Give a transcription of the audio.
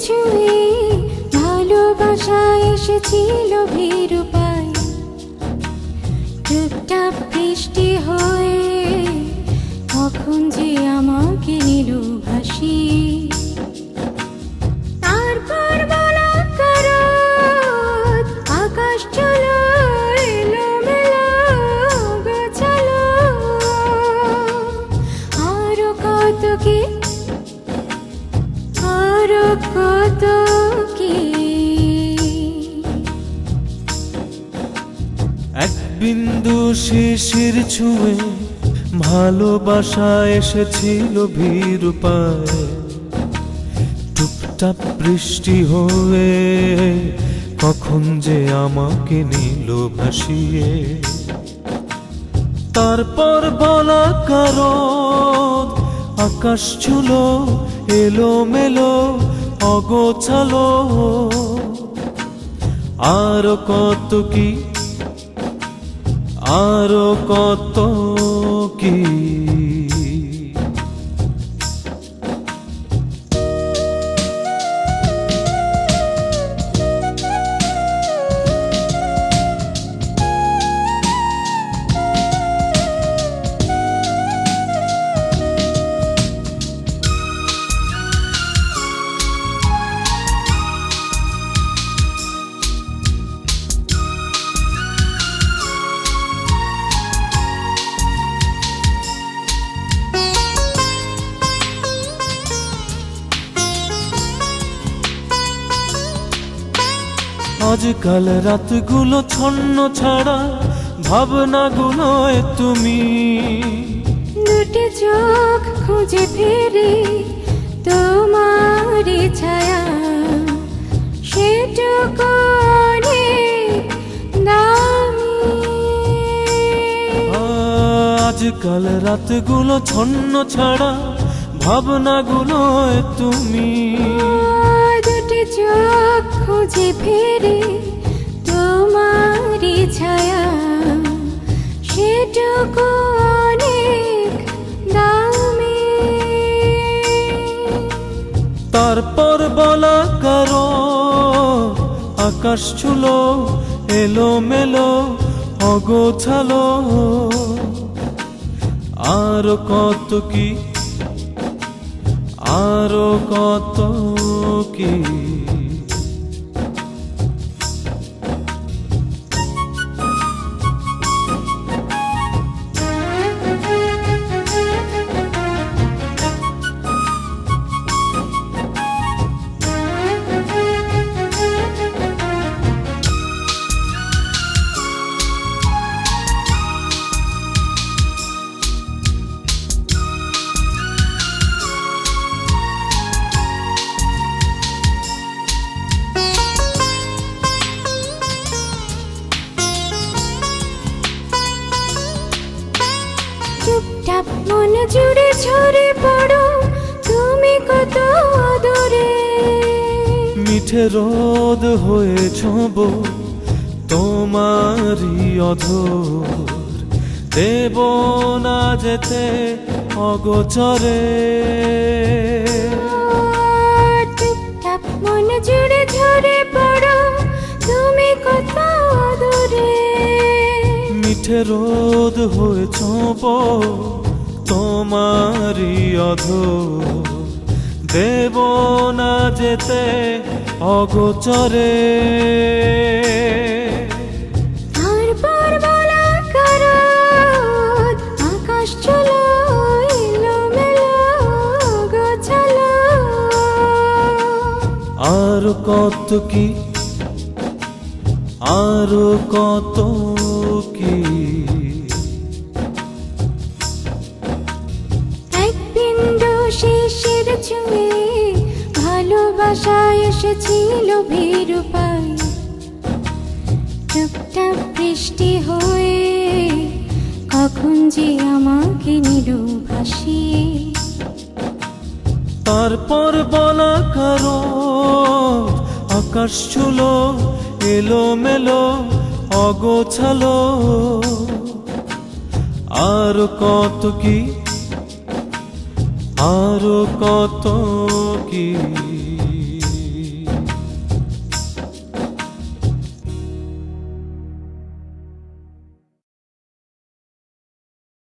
ছুঁয়ে ভালোবাসা এসেছিল ভীরু পায়। টুপটাপ বৃষ্টি হয়ে কখন যে আমাকে নিল ভাসিয়ে। তারপর বলাকার আকাশ চলো এলোমেলো গোছালো। আরো কত কি আরো কত কি। এক বিন্দু শিশির ছুঁয়ে ভালোবাসা এসেছিল ভীরু পায়ে। টুপটাপ বৃষ্টি হয়ে কখন যে আমাকে নিল ভাসিয়ে। তারপর বলাকার আকাশ ছুলো এলোমেলো অগোছালো। আরো কত কি আরো কত কি। আজকাল রাতগুলো ছন্ন ছাড়া ভাবনাগুলোয় তুমি। দুটি চোখ খুঁজে ফেরে তোমারই ছায়া, সেটুকু অনেক দামি। আজকাল রাতগুলো ছন্ন ছাড়া ভাবনাগুলোয় তুমি। দুটি চোখ খুঁজে ফেরে তোমারই ছায়া, সেটুকু অনেক দামি। তারপর বলাকার আকাশ ছুলো এলোমেলো অগোছালো। আরো কত কি আরো কত কি। চুপচাপ মন জুড়ে ঝরে পড়ো তুমি কত আদরে। মিঠে রোদ হয়ে ছোঁব তোমারই অধর। দেব না যেতে অগোচরে। চুপচাপ মন জুড়ে ঝরে পড়ো তুমি কত আদরে। মিঠে রোদ হয়ে ছোঁব তোমারই অধর। দেব না যেতে অগোচরে। তারপর বলাকার আকাশ চলো এলোমেলো গোছালো। আর কত কি আরো কত কি। এক বিন্দু শিশির ছুঁয়ে ভালোবাসা এসেছিল ভীরু পায়। টুপটাপ বৃষ্টি হয়ে কখন যে আমাকে নিল ভাসিয়ে। তারপর বলাকার আকাশ ছুলো এলোমেলো অগোছালো। আর কত কি আরো কত কি।